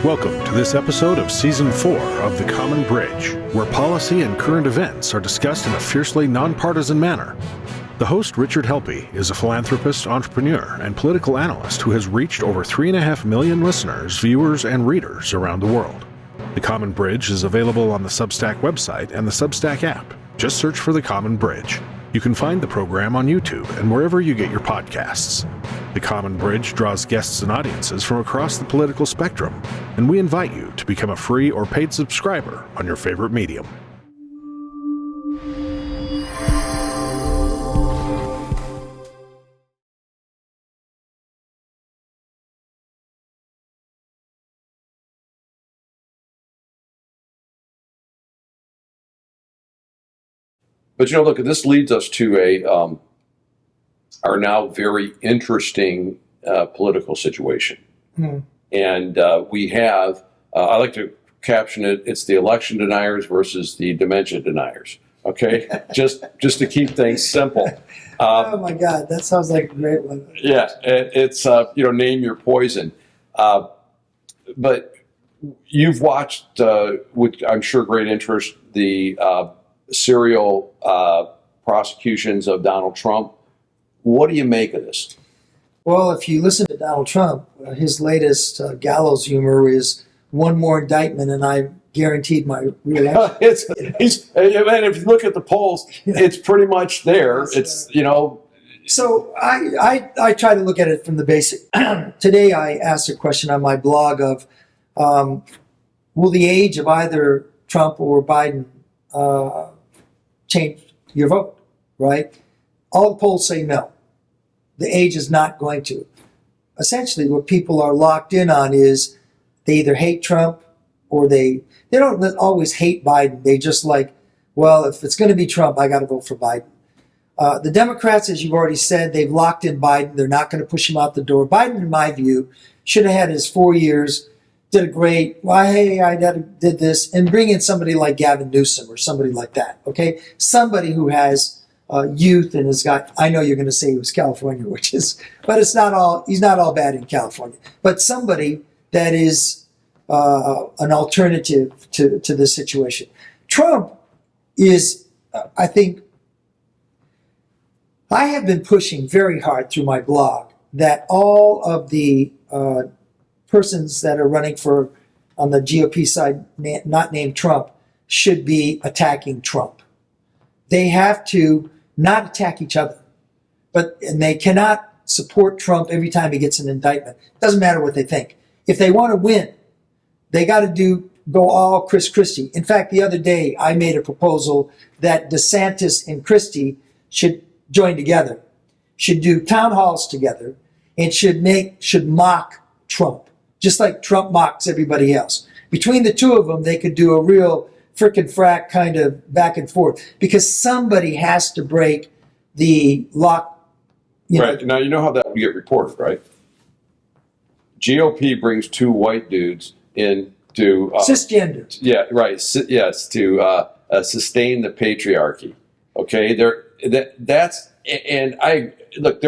Welcome to this episode of Season 4 of The Common Bridge, where policy and current events are discussed in a fiercely nonpartisan manner. The host, Richard Helppie, is a philanthropist, entrepreneur, and political analyst who has reached over 3.5 million listeners, viewers, and readers around the world. The Common Bridge is available on the Substack website and the Substack app. Just search for The Common Bridge. You can find the program on YouTube and wherever you get your podcasts. The Common Bridge draws guests and audiences from across the political spectrum, and we invite you to become a free or paid subscriber on your favorite medium. But look, this leads us to our now very interesting political situation. And we have, I like to caption it, it's the election deniers versus the dementia deniers. Okay, just to keep things simple. Oh my God, that sounds like a great one. Yeah, it's name your poison. But you've watched with, I'm sure, great interest the serial prosecutions of Donald Trump. What do you make of this? Well, if you listen to Donald Trump, his latest gallows humor is one more indictment, and I'm guaranteed my re-election. If you look at the polls, it's pretty much there. So I try to look at it from the basic. Today I asked a question on my blog of, will the age of either Trump or Biden change your vote, right? All the polls say no. The age is not going to. Essentially, what people are locked in on is they either hate Trump or they don't always hate Biden. They just like, well, if it's going to be Trump, I got to vote for Biden. The Democrats, as you've already said, they've locked in Biden. They're not going to push him out the door. Biden, in my view, should have had his 4 years, did a great, well, hey, I did this, and bring in somebody like Gavin Newsom or somebody like that, okay? Somebody who has youth and has got, I know you're going to say he was California, but it's not all, he's not all bad in California, but somebody that is an alternative to this situation. Trump is, I think, I have been pushing very hard through my blog that all of the persons that are running for, on the GOP side, not named Trump, should be attacking Trump. They have to not attack each other, and they cannot support Trump every time he gets an indictment. Doesn't matter what they think. If they want to win, they got to go all Christie. In fact, the other day I made a proposal that DeSantis and Christie should join together, should do town halls together, and should mock Trump, just like Trump mocks everybody else. Between the two of them, they could do a real frickin' frack kind of back and forth, because somebody has to break the lock. Right. Now, you know how that would get reported, right? GOP brings two white dudes in to... cisgender. Yeah, right. Yes, to sustain the patriarchy. Okay? They're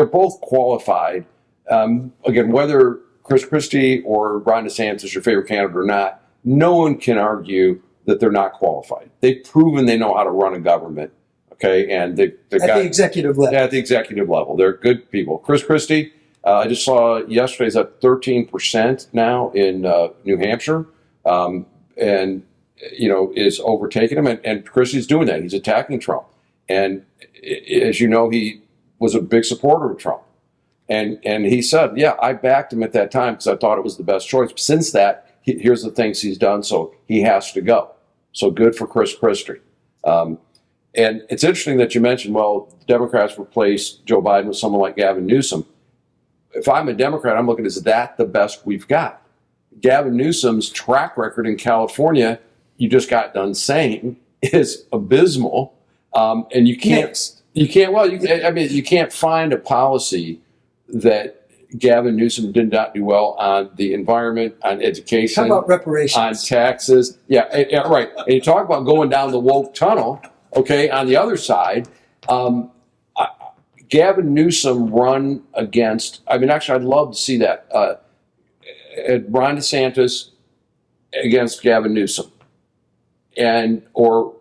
both qualified. Again, whether Chris Christie or Ron DeSantis is your favorite candidate or not, no one can argue that they're not qualified. They've proven they know how to run a government, okay? And they've got the executive level. At the executive level. They're good people. Chris Christie, I just saw yesterday, is at 13% now in New Hampshire, and is overtaking him. And Christie's doing that. He's attacking Trump. And as you know, he was a big supporter of Trump. And he said, yeah, I backed him at that time because I thought it was the best choice. Since that, here's the things he's done, so he has to go. So good for Chris Christie. And it's interesting that you mentioned, well, the Democrats replaced Joe Biden with someone like Gavin Newsom. If I'm a Democrat, I'm looking, is that the best we've got? Gavin Newsom's track record in California, you just got done saying, is abysmal. And you can't find a policy that Gavin Newsom did not do well on the environment, on education. How about reparations? On taxes. Yeah, right. And you talk about going down the woke tunnel, okay, on the other side, Gavin Newsom run against, actually, I'd love to see that. Ron DeSantis against Gavin Newsom, or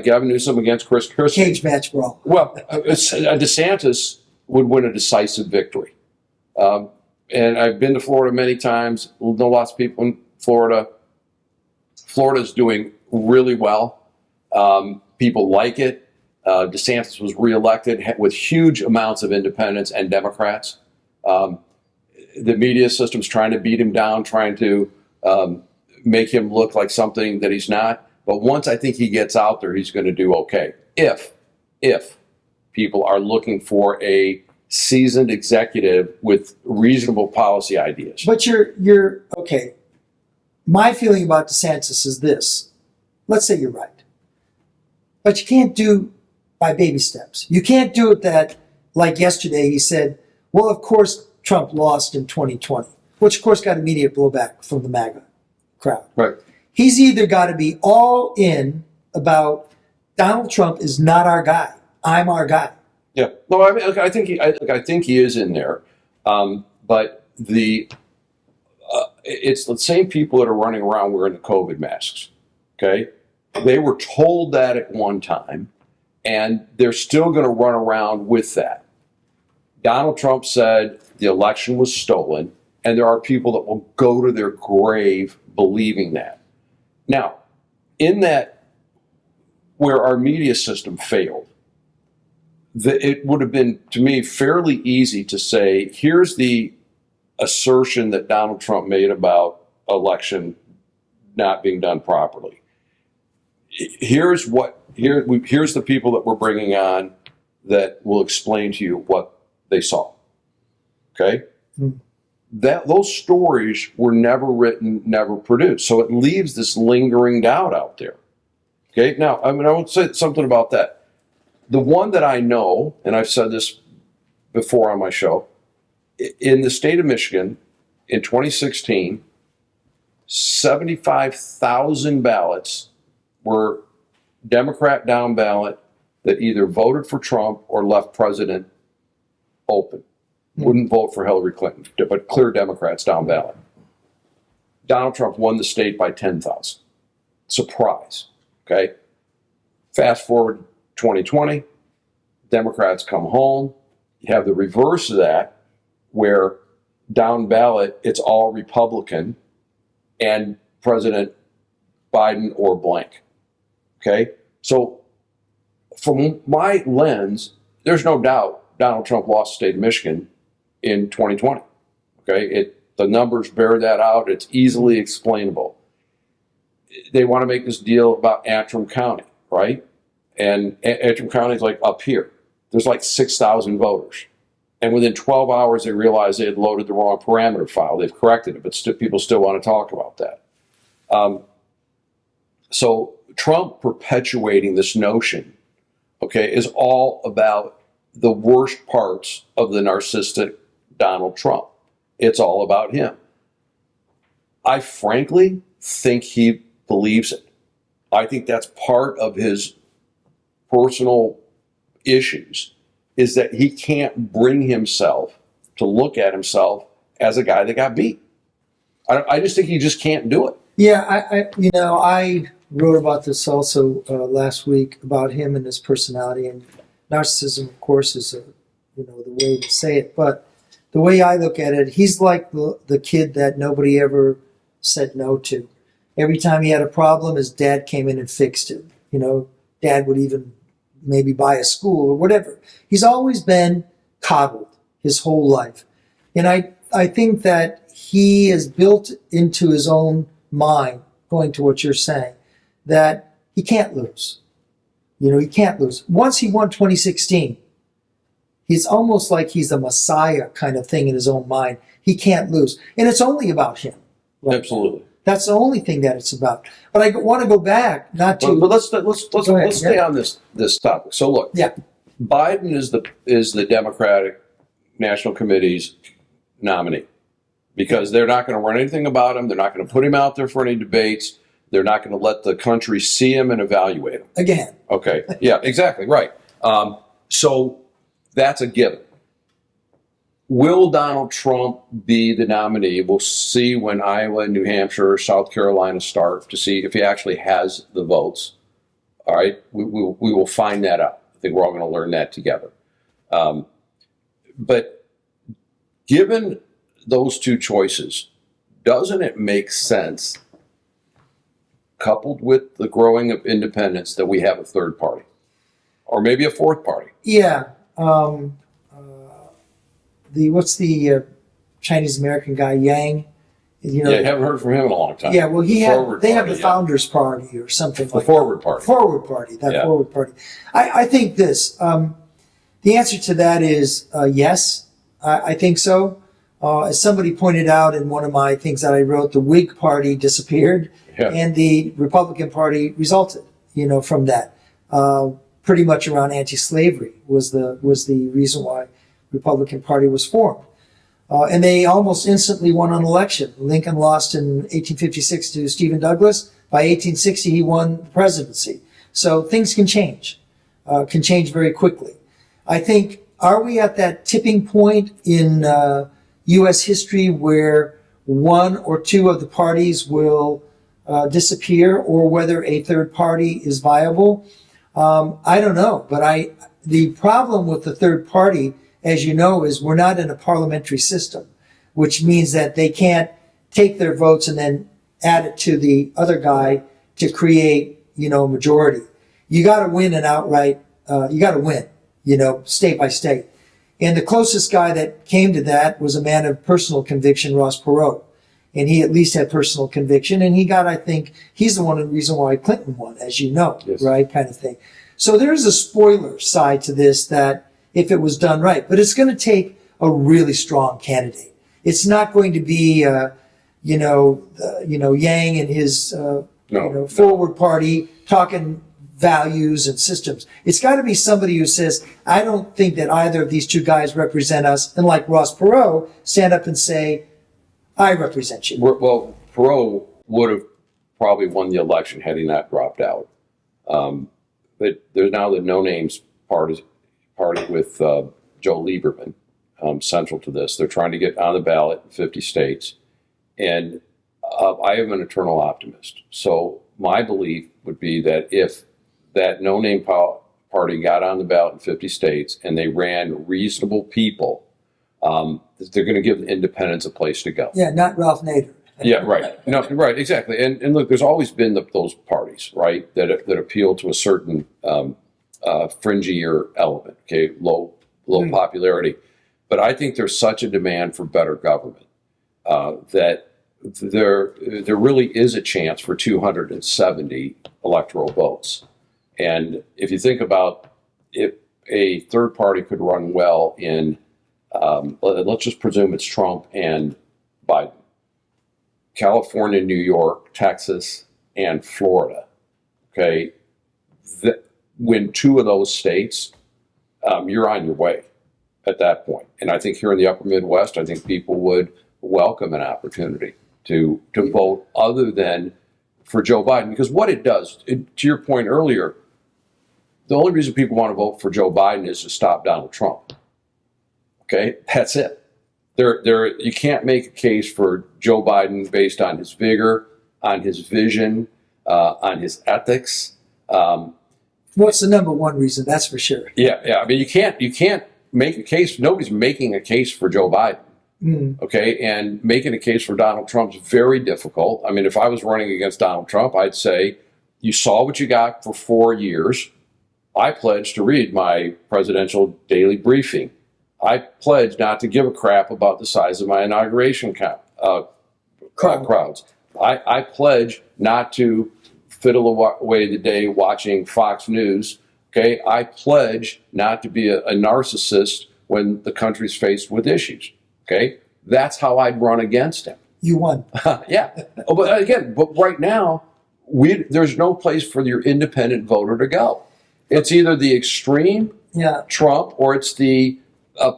Gavin Newsom against Chris Christie. Cage match, bro. Well, DeSantis would win a decisive victory. And I've been to Florida many times. Know lots of people in Florida. Florida's doing really well. People like it. DeSantis was reelected with huge amounts of independents and Democrats. The media system's trying to beat him down, trying to make him look like something that he's not. But once I think he gets out there, he's going to do okay. If people are looking for a seasoned executive with reasonable policy ideas. But you're okay. My feeling about DeSantis is this. Let's say you're right. But you can't do by baby steps. You can't do it that, like yesterday, he said, well, of course, Trump lost in 2020, which of course got immediate blowback from the MAGA crowd. Right. He's either got to be all in about Donald Trump is not our guy. I'm our guy. Yeah. No, I mean, look, I think he is in there, but it's the same people that are running around wearing the COVID masks. Okay, they were told that at one time, and they're still going to run around with that. Donald Trump said the election was stolen, and there are people that will go to their grave believing that. Now, in that, where our media system failed, it would have been, to me, fairly easy to say, here's the assertion that Donald Trump made about election not being done properly. Here's the people that we're bringing on that will explain to you what they saw. Okay? Those stories were never written, never produced. So it leaves this lingering doubt out there. Okay? Now, I want to say something about that. The one that I know, and I've said this before on my show, in the state of Michigan, in 2016, 75,000 ballots were Democrat down ballot that either voted for Trump or left president open. Wouldn't vote for Hillary Clinton, but clear Democrats down ballot. Donald Trump won the state by 10,000. Surprise. Okay? Fast forward 2020, Democrats come home. You have the reverse of that, where down ballot, it's all Republican and President Biden or blank. Okay? So from my lens, there's no doubt Donald Trump lost the state of Michigan in 2020. Okay? The numbers bear that out. It's easily explainable. They want to make this deal about Antrim County, right? And Antrim County is like up here. There's like 6,000 voters. And within 12 hours, they realized they had loaded the wrong parameter file. They've corrected it, but people still want to talk about that. So Trump perpetuating this notion, okay, is all about the worst parts of the narcissistic Donald Trump. It's all about him. I frankly think he believes it. I think that's part of his personal issues, is that he can't bring himself to look at himself as a guy that got beat. I just think he just can't do it. Yeah, I wrote about this also last week about him and his personality, and narcissism, of course, is the way to say it. But the way I look at it, he's like the kid that nobody ever said no to. Every time he had a problem, his dad came in and fixed it. Dad would even maybe buy a school or whatever. He's always been coddled his whole life. And I think that he has built into his own mind, going to what you're saying, that he can't lose. He can't lose. Once he won 2016, he's almost like he's a messiah kind of thing in his own mind. He can't lose. And it's only about him. Right? Absolutely. That's the only thing that it's about. But I want to go back, not to. But let's stay on this topic. So look, Yeah. Biden is the Democratic National Committee's nominee, because they're not going to run anything about him. They're not going to put him out there for any debates. They're not going to let the country see him and evaluate him. Again. Okay. Yeah. Exactly. Right. So that's a given. will Donald Trump be the nominee? We'll see when Iowa, New Hampshire, South Carolina start to see if he actually has the votes. All right, we will find that out. I think we're all going to learn that together. But given those two choices, doesn't it make sense, coupled with the growing of independence, that we have a third party? Or maybe a fourth party? Yeah. What's the Chinese American guy, Yang? You know, Yeah, I haven't heard from him in a long time. Yeah, well, they have the yeah. Founders Party or something The like Forward that. Party. Forward Party, Yeah. Forward Party. I think this, the answer to that is yes, I think so. As somebody pointed out in one of my things that I wrote, the Whig Party disappeared and the Republican Party resulted, from that. Pretty much around anti-slavery was the reason why Republican Party was formed. And they almost instantly won an election. Lincoln lost in 1856 to Stephen Douglas. By 1860, he won the presidency. So things can change very quickly. I think, are we at that tipping point in U.S. history where one or two of the parties will disappear, or whether a third party is viable? I don't know. But the problem with the third party, as you know, is we're not in a parliamentary system, which means that they can't take their votes and then add it to the other guy to create, a majority. You got to win an outright, you got to win, state by state. And the closest guy that came to that was a man of personal conviction, Ross Perot. And he at least had personal conviction, and he got, I think, he's the reason why Clinton won, as you know, Yes. right, kind of thing. So there's a spoiler side to this that, if it was done right. But it's going to take a really strong candidate. It's not going to be, Yang and his, Forward Party talking values and systems. It's got to be somebody who says, I don't think that either of these two guys represent us. And like Ross Perot, stand up and say, I represent you. Well, Perot would have probably won the election had he not dropped out. But there's now the No Names party with Joe Lieberman central to this. They're trying to get on the ballot in 50 states. And I am an eternal optimist. So my belief would be that if that No Name party got on the ballot in 50 states and they ran reasonable people, they're going to give independents a place to go. Yeah, not Ralph Nader. Yeah, right. No, right, exactly. And look, there's always been those parties, right, that appeal to a certain fringier element, okay, low popularity. But I think there's such a demand for better government that there really is a chance for 270 electoral votes. And if you think about if a third party could run well in, let's just presume it's Trump and Biden, California, New York, Texas, and Florida, okay, win two of those states, you're on your way at that point. And I think here in the upper Midwest, I think people would welcome an opportunity to vote other than for Joe Biden. Because what it does, to your point earlier, the only reason people want to vote for Joe Biden is to stop Donald Trump. Okay, that's it. You can't make a case for Joe Biden based on his vigor, on his vision, on his ethics. What's the number one reason? That's for sure. Yeah. I mean, you can't make a case. Nobody's making a case for Joe Biden. Okay, and making a case for Donald Trump is very difficult. I mean, if I was running against Donald Trump, I'd say, you saw what you got for 4 years. I pledge to read my presidential daily briefing. I pledge not to give a crap about the size of my inauguration crowds. I pledge not to fiddle away the day watching Fox News. Okay, I pledge not to be a narcissist when the country's faced with issues. Okay, that's how I'd run against him. You won. Yeah, but right now, there's no place for your independent voter to go. It's either the extreme Trump or it's the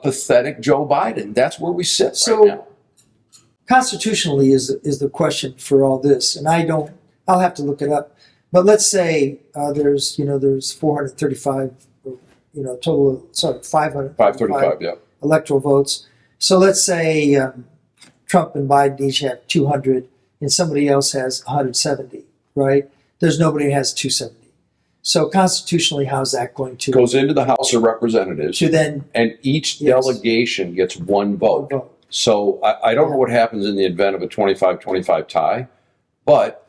pathetic Joe Biden. That's where we sit right now. Constitutionally is the question for all this, and I'll have to look it up. But let's say there's 435, total, 535 535, yeah. electoral votes. So let's say Trump and Biden each have 200 and somebody else has 170, right? There's nobody who has 270. So constitutionally, how's that going to Goes into the House of Representatives, to then and each Yes. delegation gets one vote. vote? So I don't know what happens in the event of a 25-25 tie, but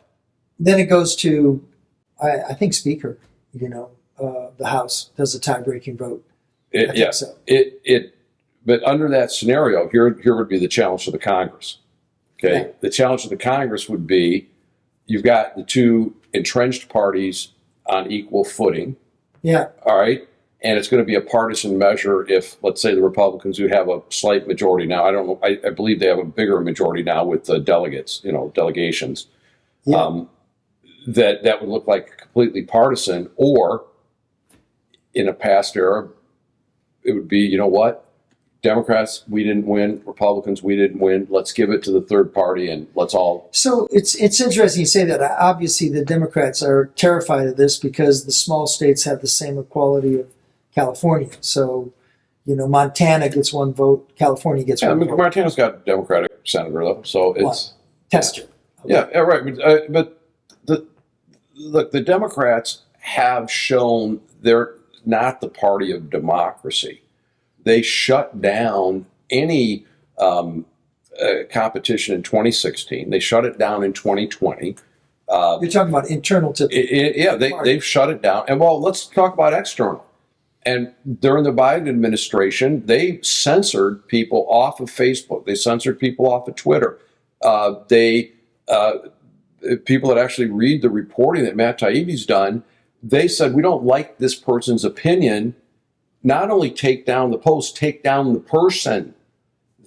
Then it goes to, I think Speaker, the House does a tie-breaking vote. I think so. But under that scenario, here would be the challenge to the Congress. Okay, Yeah. The challenge to the Congress would be you've got the two entrenched parties on equal footing. Yeah, All right. And it's going to be a partisan measure if, let's say, the Republicans who have a slight majority now, I don't know, I believe they have a bigger majority now with the delegates, delegations, yeah. that would look like completely partisan. Or in a past era, it would be, you know what? Democrats, we didn't win. Republicans, we didn't win. Let's give it to the third party and let's all. So it's interesting you say that. Obviously, the Democrats are terrified of this because the small states have the same equality of California. So, Montana gets one vote, California gets Yeah, one vote. Montana's got a Democratic senator, though. So it's. Tester. Yeah, right. But the Democrats have shown they're not the party of democracy. They shut down any competition in 2016. They shut it down in 2020. You're talking about internal to They've shut it down. And let's talk about external. And during the Biden administration, they censored people off of Facebook. They censored people off of Twitter. People that actually read the reporting that Matt Taibbi's done, they said, we don't like this person's opinion. Not only take down the post, take down the person.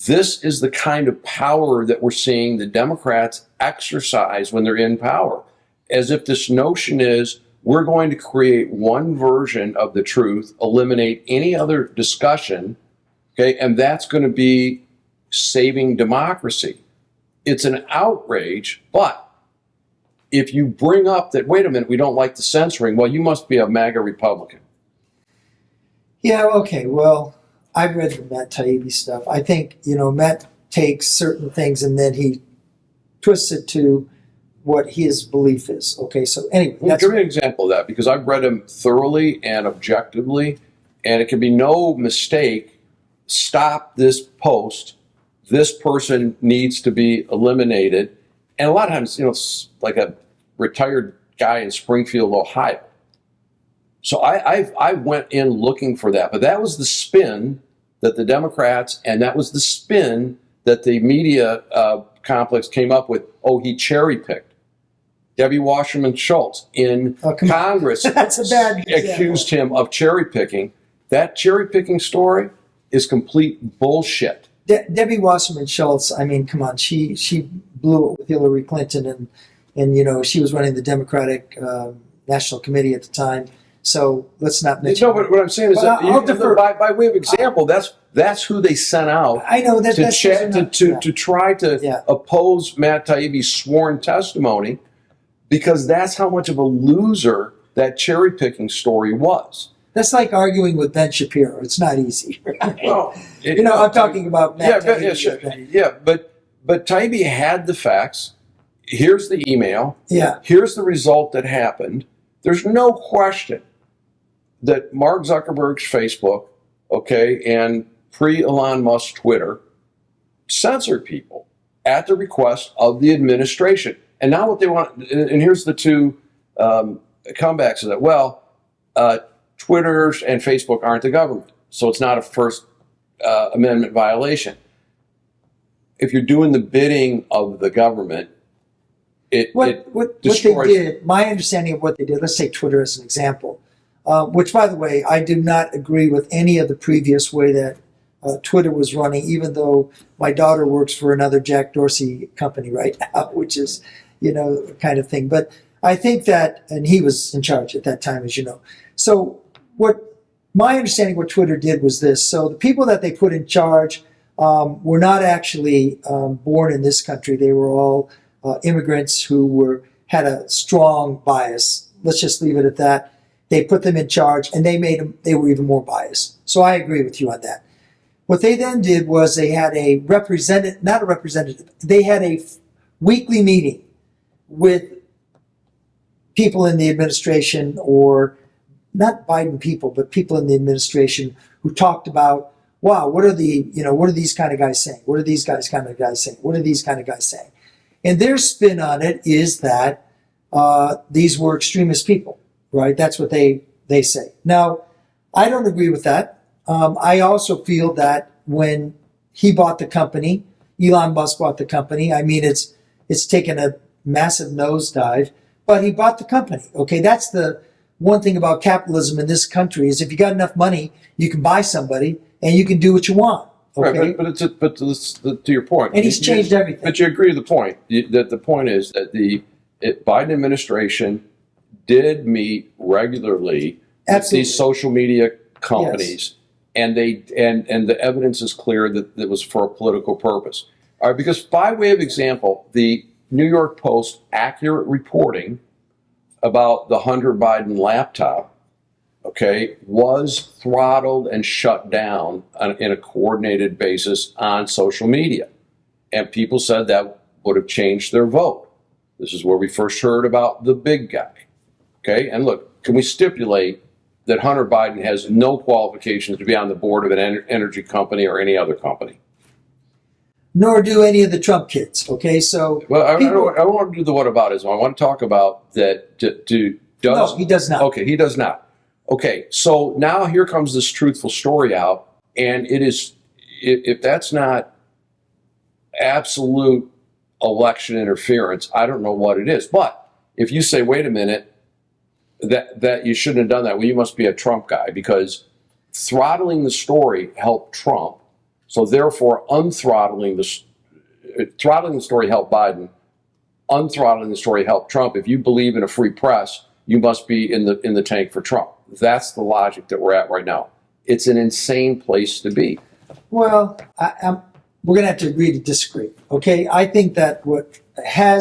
This is the kind of power that we're seeing the Democrats exercise when they're in power. As if this notion is, we're going to create one version of the truth, eliminate any other discussion, okay, and that's going to be saving democracy. It's an outrage, but if you bring up that, wait a minute, we don't like the censoring, well, you must be a MAGA Republican. Yeah, okay. Well, I've read the Matt Taibbi stuff. I think, Matt takes certain things and then he twists it to what his belief is. Okay, so anyway. Well, give me an example of that, because I've read him thoroughly and objectively, and it can be no mistake. Stop this post. This person needs to be eliminated. And a lot of times, like a retired guy in Springfield, Ohio. So I went in looking for that, but that was the spin that the Democrats, and that was the spin that the media complex came up with. Oh, he cherry-picked. Debbie Wasserman Schultz in Congress That's a bad accused him of cherry-picking. That cherry-picking story is complete bullshit. Debbie Wasserman Schultz, I mean, come on, she blew it with Hillary Clinton, and she was running the Democratic National Committee at the time. So let's not mention. No, but what I'm saying is that by way of example, that's who they sent out. I know that to try to oppose Matt Taibbi's sworn testimony, because that's how much of a loser that cherry picking story was. That's like arguing with Ben Shapiro. It's not easy. Right? Well, I'm talking about Matt Taibbi. But Taibbi had the facts. Here's the email. Yeah. Here's the result that happened. There's no question that Mark Zuckerberg's Facebook, okay, and pre-Elon Musk Twitter censored people at the request of the administration. And now what they want, and here's the two comebacks of that. Well, Twitter and Facebook aren't the government, so it's not a First Amendment violation. If you're doing the bidding of the government, What they did, my understanding of what they did, let's take Twitter as an example, which, by the way, I do not agree with any of the previous way that Twitter was running, even though my daughter works for another Jack Dorsey company right now, which is, kind of thing. But I think that, and he was in charge at that time, as you know. So my understanding of what Twitter did was this. So the people that they put in charge were not actually born in this country. They were all immigrants who had a strong bias. Let's just leave it at that. They put them in charge, and they were even more biased. So I agree with you on that. What they then did was they had they had a weekly meeting with people in the administration, or not Biden people, but people in the administration who talked about, wow, what are these kind of guys saying? What are these kind of guys saying? What are these kind of guys saying? And their spin on it is that these were extremist people, right? That's what they say. Now, I don't agree with that. I also feel that when he bought the company, Elon Musk bought the company, I mean, it's taken a massive nosedive, but he bought the company. Okay, that's the one thing about capitalism in this country, is if you got enough money, you can buy somebody and you can do what you want. Okay? Right, but to your point, And he's changed everything. But you agree with the point, that the point is that the Biden administration did meet regularly with these social media companies, and the evidence is clear that it was for a political purpose. All right, because by way of example, the New York Post accurate reporting about the Hunter Biden laptop, okay, was throttled and shut down in a coordinated basis on social media. And people said that would have changed their vote. This is where we first heard about the big guy. Okay, and look, can we stipulate that Hunter Biden has no qualifications to be on the board of an energy company or any other company? Nor do any of the Trump kids. Okay, so well, I don't want to do the whataboutism. I want to talk about that. No, he does not. Okay, he does not. Okay, so now here comes this truthful story out, and it is, if that's not absolute election interference, I don't know what it is. But if you say, wait a minute, that you shouldn't have done that, well, you must be a Trump guy, because throttling the story helped Trump. So therefore, throttling the story helped Biden. Unthrottling the story helped Trump. If you believe in a free press, you must be in the tank for Trump. That's the logic that we're at right now. It's an insane place to be. Well, we're going to have to agree to disagree. Okay, I think that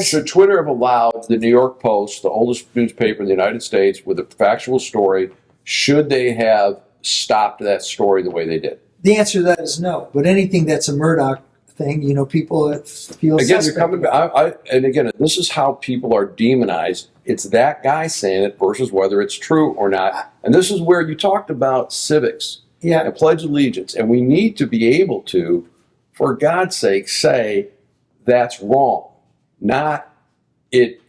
should Twitter have allowed the New York Post, the oldest newspaper in the United States, with a factual story, should they have stopped that story the way they did? The answer to that is no. But anything that's a Murdoch thing, people feel again, suspect. you're coming back. And again, this is how people are demonized. It's that guy saying it versus whether it's true or not. And this is where you talked about civics and Pledge Allegiance. And we need to be able to, for God's sake, say that's wrong. Not it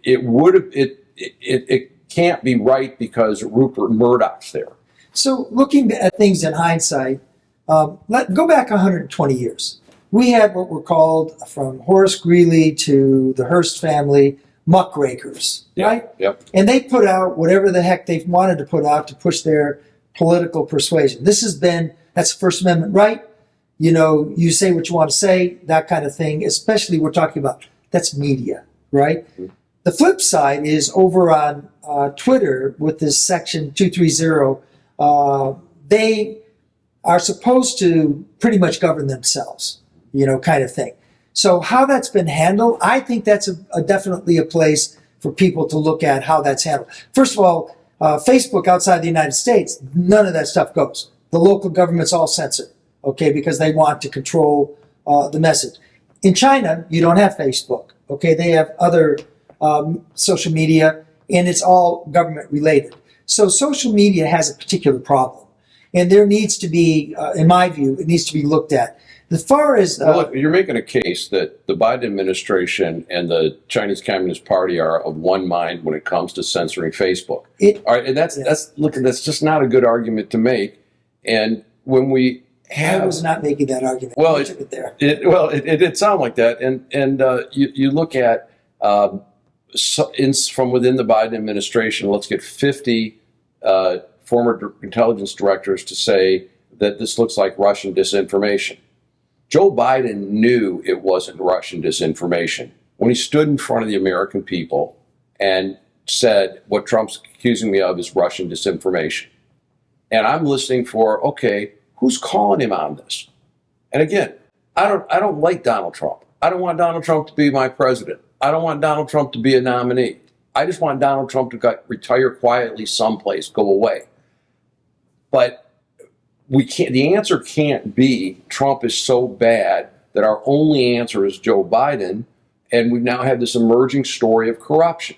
can't be right because Rupert Murdoch's there. So looking at things in hindsight, go back 120 years. We had what were called, from Horace Greeley to the Hearst family, muckrakers, right? Yep. And they put out whatever the heck they wanted to put out to push their political persuasion. That's the First Amendment right. You say what you want to say, that kind of thing, especially we're talking about, that's media, right? Mm-hmm. The flip side is over on Twitter with this section 230, they are supposed to pretty much govern themselves, kind of thing. So how that's been handled, I think that's definitely a place for people to look at how that's handled. First of all, Facebook outside the United States, none of that stuff goes. The local government's all censored, okay, because they want to control the message. In China, you don't have Facebook, okay? They have other social media, and it's all government related. So social media has a particular problem. And there needs to be, in my view, it needs to be looked at. As far as... well, look, you're making a case that the Biden administration and the Chinese Communist Party are of one mind when it comes to censoring Facebook. All right, and that's just not a good argument to make. And when we have... I was not making that argument. Well, I took it there. It did sound like that. And you look at, from within the Biden administration, let's get 50... former intelligence directors to say that this looks like Russian disinformation. Joe Biden knew it wasn't Russian disinformation when he stood in front of the American people and said, what Trump's accusing me of is Russian disinformation. And I'm listening for, okay, who's calling him on this? And again, I don't like Donald Trump. I don't want Donald Trump to be my president. I don't want Donald Trump to be a nominee. I just want Donald Trump to retire quietly someplace, go away. But we can't. The answer can't be Trump is so bad that our only answer is Joe Biden, and we've now had this emerging story of corruption,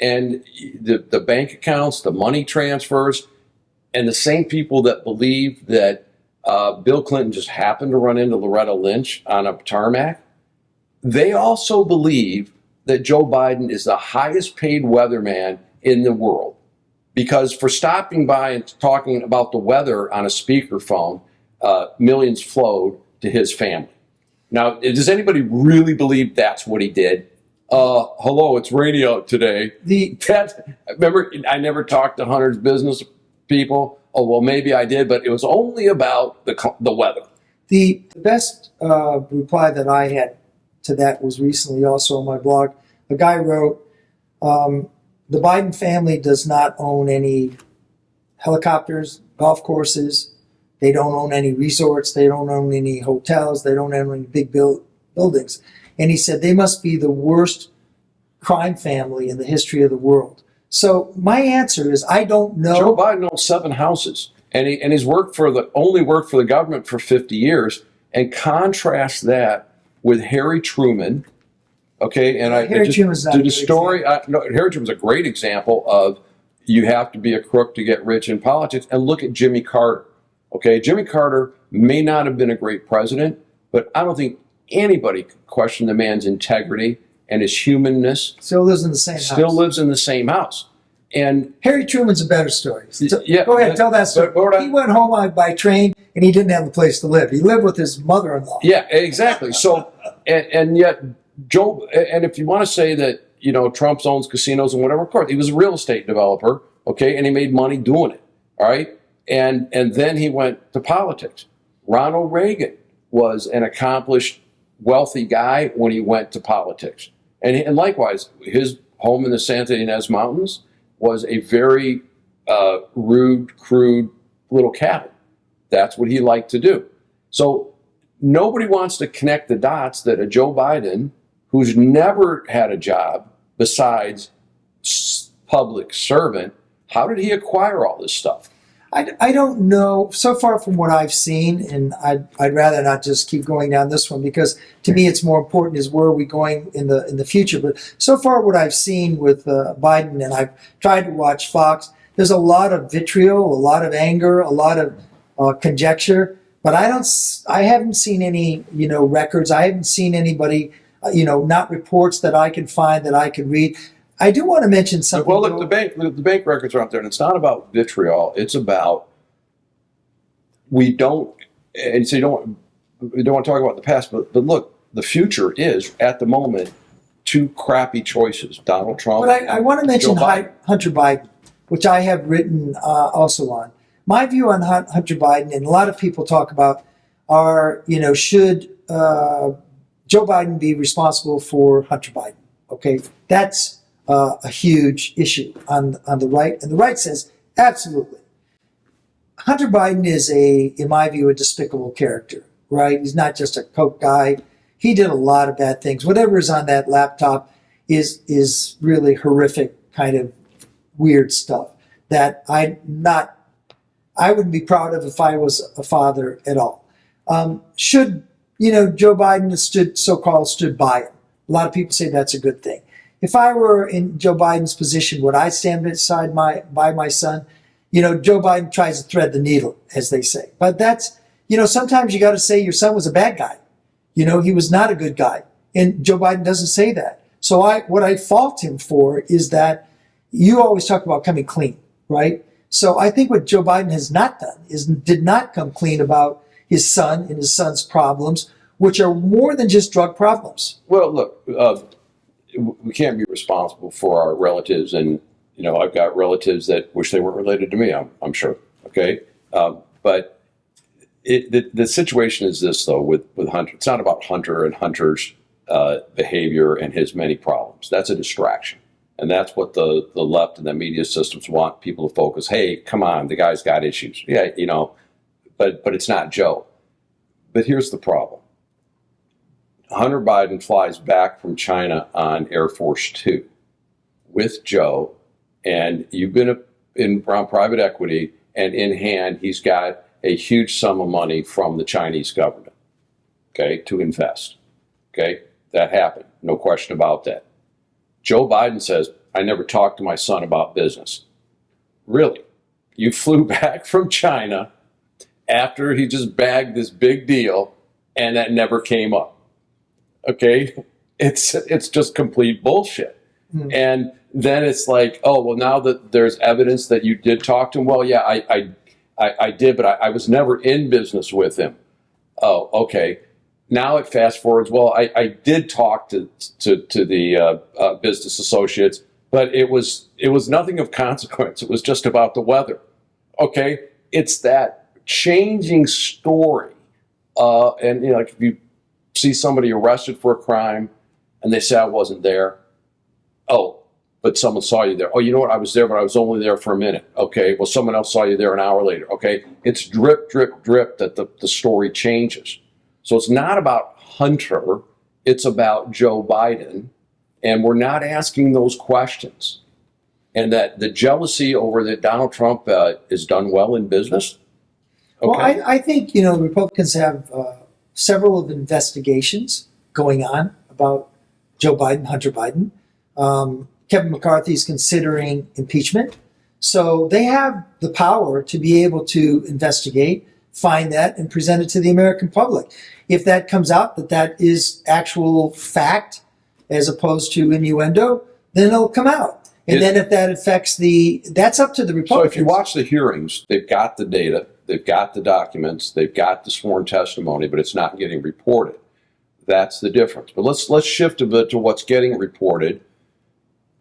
and the bank accounts, the money transfers, and the same people that believe that Bill Clinton just happened to run into Loretta Lynch on a tarmac, they also believe that Joe Biden is the highest paid weatherman in the world. Because for stopping by and talking about the weather on a speakerphone, millions flowed to his family. Now, does anybody really believe that's what he did? Hello, it's rainy out today. Remember, I never talked to Hunter's business people. Oh, well, maybe I did, but it was only about the weather. The best reply that I had to that was recently also on my blog. A guy wrote, the Biden family does not own any helicopters, golf courses. They don't own any resorts. They don't own any hotels. They don't own any big buildings. And he said they must be the worst crime family in the history of the world. So my answer is I don't know. Joe Biden owns 7 houses, and he's only worked for the government for 50 years. And contrast that with Harry Truman. Okay, and Harry Truman's not a good story. Harry Truman's a great example of you have to be a crook to get rich in politics. And look at Jimmy Carter. Okay, Jimmy Carter may not have been a great president, but I don't think anybody could question the man's integrity and his humanness. Still lives in the same house. Still lives in the same house. And Harry Truman's a better story. Yeah, go ahead, tell that story. He went home by train, and he didn't have a place to live. He lived with his mother-in-law. Yeah, exactly. So, and yet Joe, and if you want to say that, Trump owns casinos and whatever, of course, he was a real estate developer, okay, and he made money doing it, all right? And then he went to politics. Ronald Reagan was an accomplished, wealthy guy when he went to politics. And likewise, his home in the Santa Ynez Mountains was a very rude, crude little cabin. That's what he liked to do. So nobody wants to connect the dots that a Joe Biden, who's never had a job besides public servant, how did he acquire all this stuff? I don't know. So far from what I've seen, and I'd rather not just keep going down this one, because to me it's more important is where are we going in the future. But so far what I've seen with Biden, and I've tried to watch Fox, there's a lot of vitriol, a lot of anger, a lot of conjecture. But I haven't seen any records. I haven't seen anybody not reports that I can find that I can read. I do want to mention something. Well, look, the bank records are out there, and it's not about vitriol. It's about we don't want to talk about the past, but look, the future is at the moment 2 crappy choices: Donald Trump. But I want to mention Hunter Biden, which I have written also on. My view on Hunter Biden, and a lot of people talk about, are should Joe Biden be responsible for Hunter Biden? Okay, that's a huge issue on the right, and the right says absolutely. Hunter Biden is in my view, a despicable character, right? He's not just a coke guy. He did a lot of bad things. Whatever is on that laptop is really horrific, kind of weird stuff that I wouldn't be proud of if I was a father at all. Should Joe Biden stood by him? A lot of people say that's a good thing. If I were in Joe Biden's position, would I stand beside by my son? Joe Biden tries to thread the needle, as they say. But that's, sometimes you got to say your son was a bad guy. He was not a good guy. And Joe Biden doesn't say that. So what I fault him for is that you always talk about coming clean, right? So I think what Joe Biden has not done did not come clean about his son and his son's problems, which are more than just drug problems. Well, look, we can't be responsible for our relatives, and I've got relatives that wish they weren't related to me. I'm sure. Okay, but the situation is this though with Hunter. It's not about Hunter and Hunter's behavior and his many problems. That's a distraction, and that's what the left and the media systems want people to focus. Hey, come on, the guy's got issues. Yeah, but it's not Joe. But here's the problem. Hunter Biden flies back from China on Air Force Two with Joe, and you've been around private equity, and in hand he's got a huge sum of money from the Chinese government, okay, to invest. Okay, that happened. No question about that. Joe Biden says, I never talked to my son about business. Really? You flew back from China after he just bagged this big deal and that never came up. Okay? It's just complete bullshit. And then it's like, oh, well, now that there's evidence that you did talk to him, well, yeah, I did, but I was never in business with him. Oh, okay. Now it fast forwards. Well, I did talk to the business associates, but it was nothing of consequence. It was just about the weather. Okay, it's that changing story. And like if you see somebody arrested for a crime, and they say I wasn't there. Oh, but someone saw you there. Oh, you know what? I was there, but I was only there for a minute. Okay, well, someone else saw you there an hour later. Okay, it's drip, drip, drip that the story changes. So it's not about Hunter, it's about Joe Biden, and we're not asking those questions. And that the jealousy over that Donald Trump is done well in business. Okay. Well, I think, Republicans have several of investigations going on about Joe Biden, Hunter Biden. Kevin McCarthy is considering impeachment. So they have the power to be able to investigate, find that, and present it to the American public. If that comes out that is actual fact as opposed to innuendo, then it'll come out. And then if that affects that's up to the Republicans. So if you watch the hearings, they've got the data, they've got the documents, they've got the sworn testimony, but it's not getting reported. That's the difference. But let's shift a bit to what's getting reported.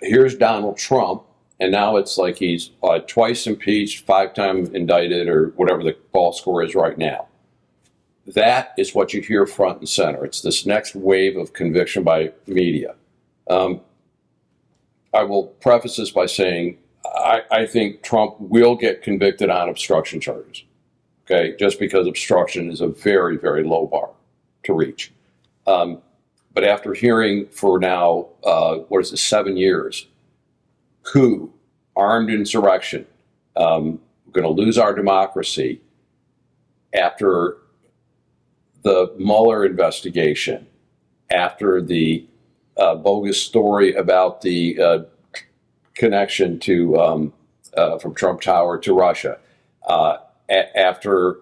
Here's Donald Trump, and now it's like he's twice impeached, 5-time indicted, or whatever the ball score is right now. That is what you hear front and center. It's this next wave of conviction by media. I will preface this by saying I think Trump will get convicted on obstruction charges, okay, just because obstruction is a very, very low bar to reach. But after hearing for now, 7 years, coup, armed insurrection, we're going to lose our democracy, after the Mueller investigation, after the bogus story about the connection to from Trump Tower to Russia, after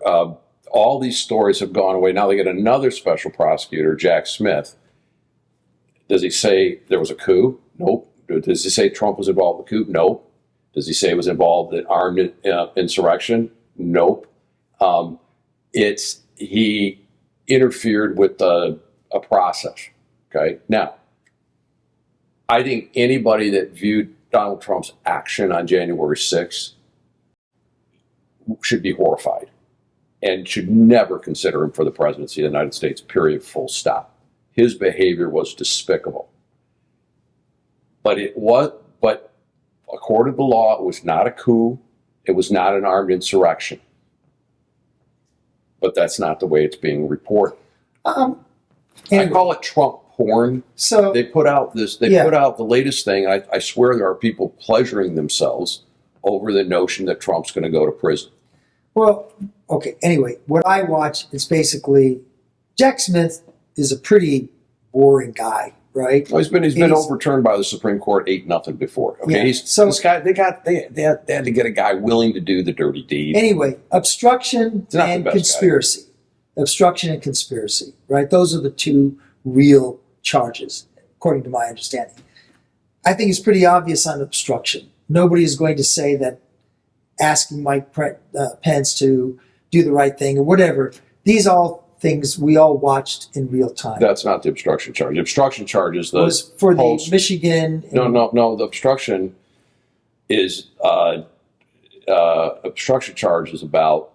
all these stories have gone away, now they get another special prosecutor, Jack Smith. Does he say there was a coup? Nope. Does he say Trump was involved in the coup? Nope. Does he say he was involved in armed insurrection? Nope. He interfered with a process. Okay. Now, I think anybody that viewed Donald Trump's action on January 6th should be horrified and should never consider him for the presidency of the United States, period, full stop. His behavior was despicable. But according to the law, it was not a coup. It was not an armed insurrection. But that's not the way it's being reported. Anyway. I call it Trump porn. So they put out put out the latest thing. I swear there are people pleasuring themselves over the notion that Trump's going to go to prison. Well, okay. Anyway, what I watch is basically Jack Smith is a pretty boring guy, right? Well, he's been overturned by the Supreme Court 8-0 before. Okay, yeah. This guy they had to get a guy willing to do the dirty deed. Anyway, obstruction and conspiracy. Obstruction and conspiracy, right? Those are the two real charges, according to my understanding. I think it's pretty obvious on obstruction. Nobody is going to say that asking Mike Pence to do the right thing or whatever. These all things we all watched in real time. That's not the obstruction charge. The obstruction charge is the was for the Michigan. No. The obstruction is obstruction charge is about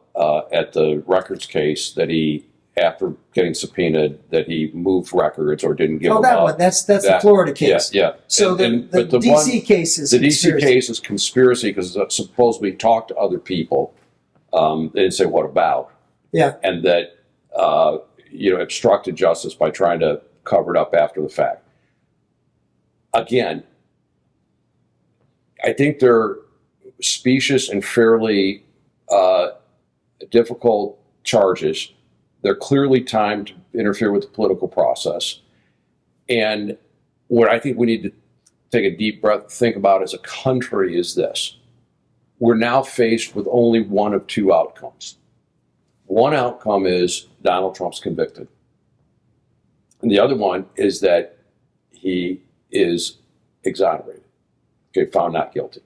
at the records case that he, after getting subpoenaed, that he moved records or didn't give them that up. one. That's the Florida case. Yeah. So the D.C. case is the conspiracy. D.C. case is conspiracy because supposedly he talked to other people. They didn't say what about. Yeah. And that obstructed justice by trying to cover it up after the fact. Again, I think they're specious and fairly difficult charges. They're clearly timed to interfere with the political process. And what I think we need to take a deep breath and think about as a country is this. We're now faced with only one of two outcomes. One outcome is Donald Trump's convicted. And the other one is that he is exonerated. Okay, found not guilty.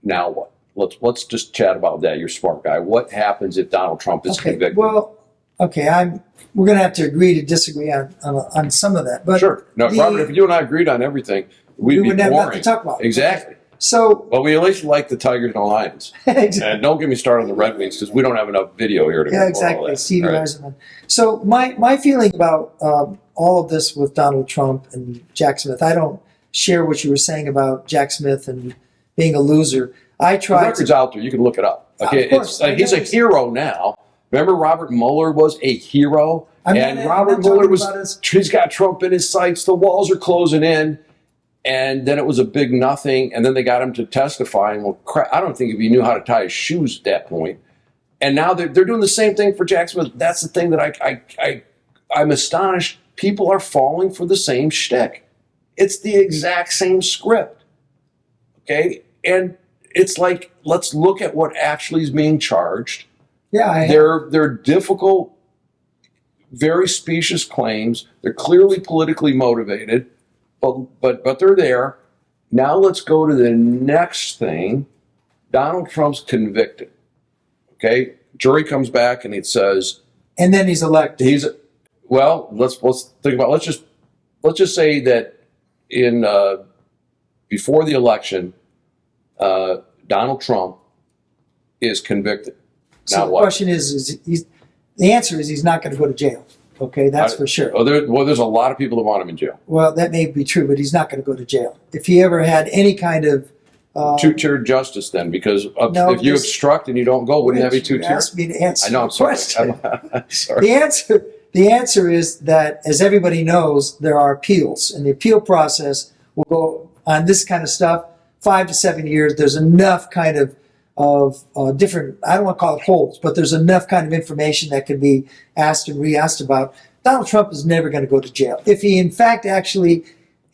Now what? Let's just chat about that. You're a smart guy. What happens if Donald Trump is convicted? Well, okay, we're going to have to agree to disagree on some of that. But sure. No, Robert, if you and I agreed on everything, we'd be wouldn't have boring. nothing to talk about. Exactly. So, but we at least like the Tigers and Lions. Exactly. And don't get me started on the Red Wings because we don't have enough video here to go over all exactly. that. Stevie All right. Eisenman. So my feeling about all of this with Donald Trump and Jack Smith, I don't share what you were saying about Jack Smith and being a loser. I The tried record's to. out there. You can look it up. Okay, Of course, it's like he's a hero now. Remember, Robert Mueller was a hero, and Robert Mueller he's got Trump in his sights. The walls are closing in, and then it was a big nothing. And then they got him to testify. And well, crap, I don't think if he knew how to tie his shoes at that point. And now they're doing the same thing for Jack Smith. That's the thing that I'm astonished. People are falling for the same shtick. It's the exact same script. Okay, and it's like, let's look at what actually is being charged. Yeah, They're difficult, very specious claims. They're clearly politically motivated, but they're there. Now let's go to the next thing. Donald Trump's convicted. Okay, jury comes back and it says, and then he's elected. Let's think about. Let's just say that in before the election, Donald Trump is convicted. So now the what? question is the answer is he's not going to go to jail. Okay, that's for sure. There's a lot of people that want him in jail. Well, that may be true, but he's not going to go to jail. If he ever had any kind of Two-tiered justice, then, because if you obstruct and you don't go, wouldn't that be two-tiered? You asked me to answer I know. I'm sorry. question. I'm sorry. The answer is that, as everybody knows, there are appeals, and the appeal process will go on this kind of stuff 5 to 7 years. There's enough kind of different, I don't want to call it holes, but there's enough kind of information that can be asked and re-asked about. Donald Trump is never going to go to jail. If he, in fact,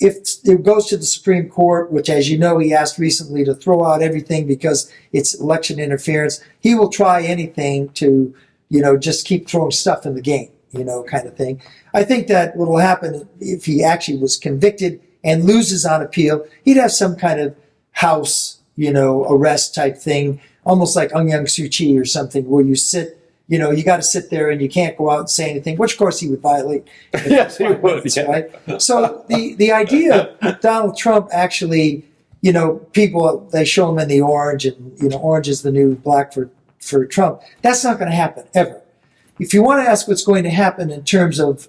if it goes to the Supreme Court, which, as you know, he asked recently to throw out everything because it's election interference, he will try anything to, just keep throwing stuff in the game, kind of thing. I think that what will happen if he actually was convicted and loses on appeal, he'd have some kind of house, arrest type thing, almost like Aung San Suu Kyi or something, where you sit, you got to sit there and you can't go out and say anything, which of course he would violate. Yes, he would. Yeah. Right? So the idea of Donald Trump actually, people, they show him in the orange and, orange is the new black for Trump. That's not going to happen ever. If you want to ask what's going to happen in terms of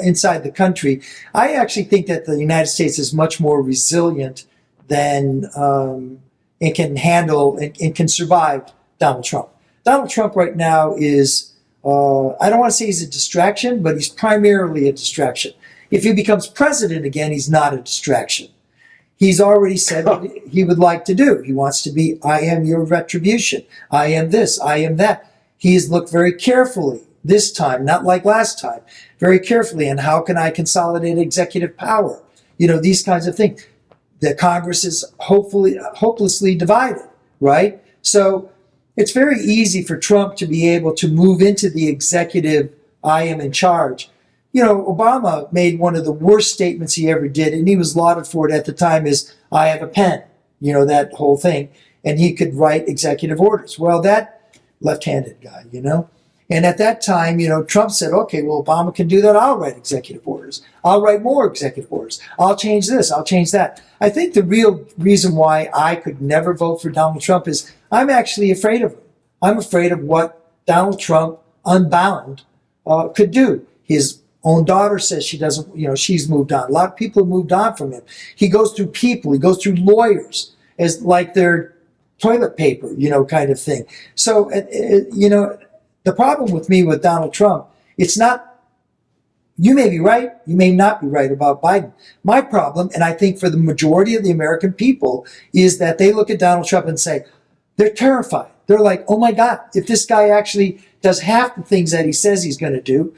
inside the country, I actually think that the United States is much more resilient than it can handle and can survive Donald Trump. Donald Trump right now is, I don't want to say he's a distraction, but he's primarily a distraction. If he becomes president again, he's not a distraction. He's already said what he would like to do. He wants to be, I am your retribution. I am this, I am that. He's looked very carefully this time, not like last time, very carefully on how can I consolidate executive power? These kinds of things. The Congress is hopelessly divided, right? So it's very easy for Trump to be able to move into the executive, I am in charge. Obama made one of the worst statements he ever did, and he was lauded for it at the time, is I have a pen, that whole thing. And he could write executive orders. Well, that left-handed guy, And at that time, Trump said, okay, well, Obama can do that. I'll write executive orders. I'll write more executive orders. I'll change this. I'll change that. I think the real reason why I could never vote for Donald Trump is I'm actually afraid of him. I'm afraid of what Donald Trump, unbound, could do. His own daughter says she doesn't, she's moved on. A lot of people have moved on from him. He goes through people. He goes through lawyers as like they're toilet paper, kind of thing. So, the problem with me with Donald Trump, it's not, you may be right, you may not be right about Biden. My problem, and I think for the majority of the American people, is that they look at Donald Trump and say, they're terrified. They're like, oh my God, if this guy actually does half the things that he says he's going to do,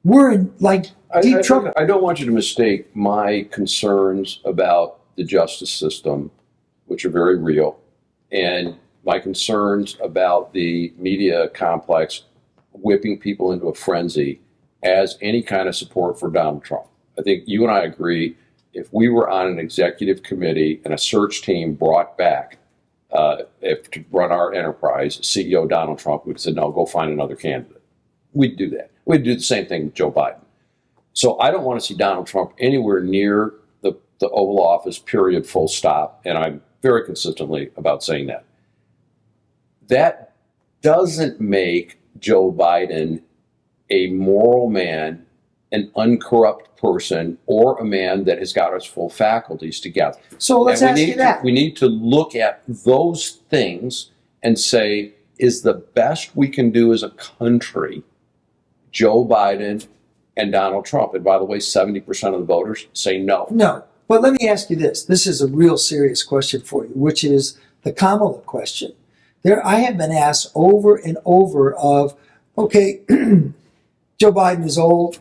we're in like deep trouble. I don't want you to mistake my concerns about the justice system, which are very real, and my concerns about the media complex whipping people into a frenzy as any kind of support for Donald Trump. I think you and I agree, if we were on an executive committee and a search team brought back to run our enterprise, CEO Donald Trump would have said, no, go find another candidate. We'd do that. We'd do the same thing with Joe Biden. So I don't want to see Donald Trump anywhere near the Oval Office, period, full stop. And I'm very consistently about saying that. That doesn't make Joe Biden a moral man, an uncorrupt person, or a man that has got his full faculties together. So let's ask you that. We need to look at those things and say, is the best we can do as a country Joe Biden and Donald Trump? And by the way, 70% of the voters say no. No. But let me ask you this. This is a real serious question for you, which is the Kamala question. I have been asked over and over of, okay, Joe Biden is old.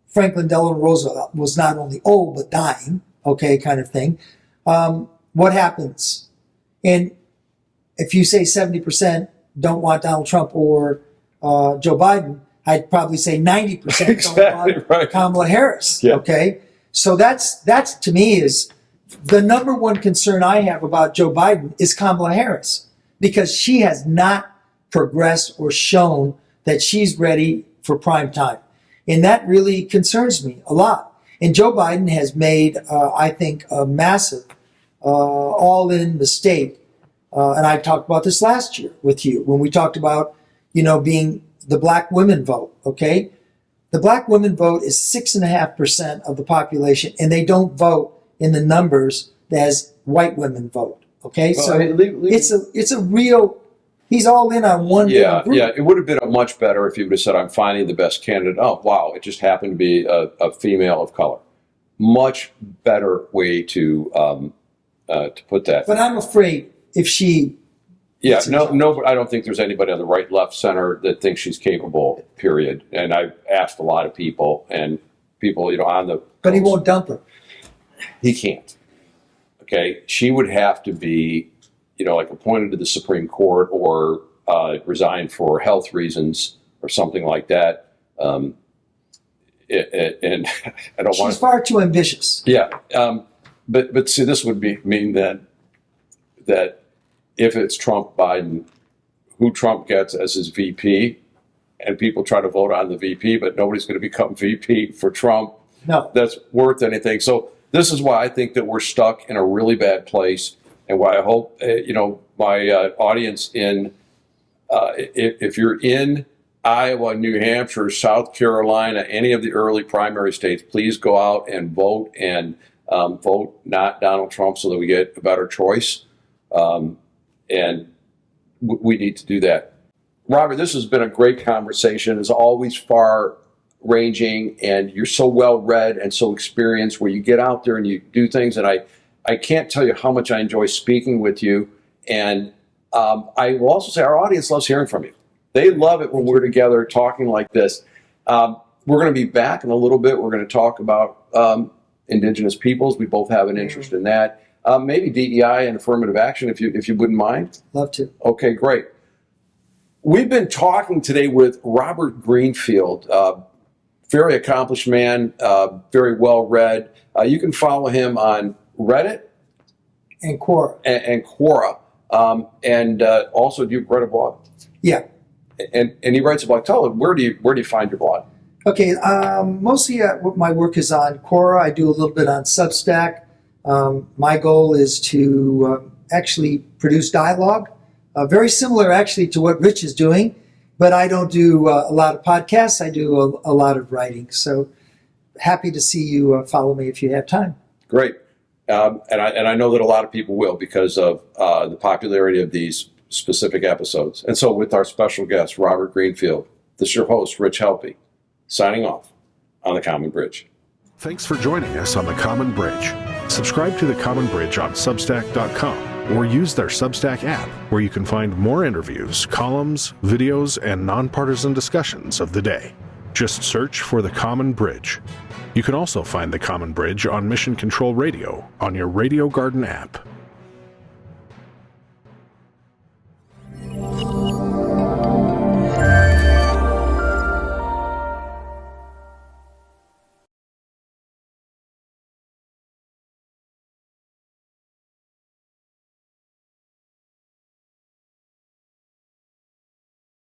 Franklin Delano Roosevelt was not only old, but dying, okay, kind of thing. What happens? And if you say 70% don't want Donald Trump or Joe Biden, I'd probably say 90% exactly don't want right. Kamala Harris, yeah. Okay? So that's to me is the number one concern I have about Joe Biden is Kamala Harris, because she has not progressed or shown that she's ready for prime time. And that really concerns me a lot. And Joe Biden has made, I think, a massive all-in mistake. And I talked about this last year with you when we talked about, being the black women vote, okay? The black women vote is 6.5% of the population, and they don't vote in the numbers as white women vote. Okay, well, so it's a real. He's all in on one. Yeah, group. yeah. It would have been much better if he would have said, "I'm finding the best candidate." Oh, wow! It just happened to be a female of color. Much better way to put that. But I'm afraid if she. Yeah, no. But I don't think there's anybody on the right, left, center that thinks she's capable. Period. And I've asked a lot of people, and people, on the. But he won't dump her. He can't. Okay, she would have to be, like appointed to the Supreme Court or resign for health reasons or something like that. And I don't want. She's far too ambitious. Yeah, but see, this would mean that if it's Trump Biden, who Trump gets as his VP, and people try to vote on the VP, but nobody's going to become VP for Trump. No, that's worth anything. So. This is why I think that we're stuck in a really bad place, and why I hope my audience if you're in Iowa, New Hampshire, South Carolina, any of the early primary states, please go out and vote, and vote not Donald Trump so that we get a better choice, and we need to do that. Robert, this has been a great conversation. As always, far-ranging, and you're so well-read and so experienced where you get out there and you do things, and I can't tell you how much I enjoy speaking with you. And I will also say our audience loves hearing from you. They love it when we're together talking like this. We're going to be back in a little bit. We're going to talk about Indigenous peoples. We both have an interest in that. Maybe DEI and affirmative action, if you wouldn't mind. Love to. Okay, great. We've been talking today with Robert Greenfield, very accomplished man, very well read. You can follow him on Reddit and Quora. And Quora. And also, do you write a blog? Yeah. And he writes a blog. Tell him, where do you find your blog? Okay, mostly my work is on Quora. I do a little bit on Substack. My goal is to actually produce dialogue, very similar actually to what Rich is doing. But I don't do a lot of podcasts. I do a lot of writing. So happy to see you follow me if you have time. Great. And I know that a lot of people will because of the popularity of these specific episodes. And so with our special guest, Robert Greenfield, this is your host, Rich Helppie, signing off on The Common Bridge. Thanks for joining us on The Common Bridge. Subscribe to The Common Bridge on Substack.com or use their Substack app, where you can find more interviews, columns, videos, and nonpartisan discussions of the day. Just search for The Common Bridge. You can also find The Common Bridge on Mission Control Radio on your Radio Garden app.